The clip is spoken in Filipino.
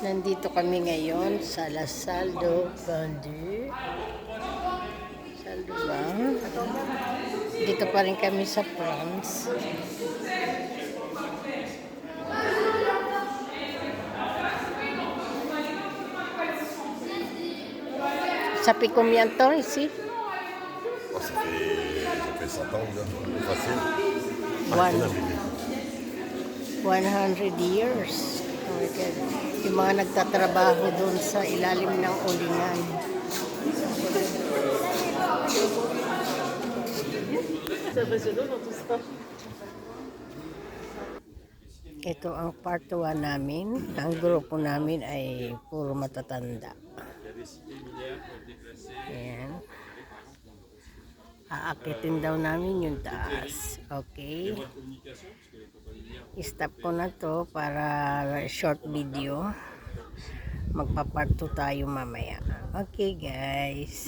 Nandito kami ngayon sa La Salle du Vendu. Saldo ba? Dito pa rin kami sa France. Ça fait combien de temps ici? Oh, ça fait 100 ans, là. Facile. One, 100 years. Oh my God. Yung mga nagtatrabaho doon sa ilalim ng ulingan. Ito ang part 1 namin. Ang grupo namin ay puro matatanda. Ayan. Aakitin daw namin yung taas. Okay. Stop ko na to para short video. Magpa-part 2 tayo mamaya. Okay guys.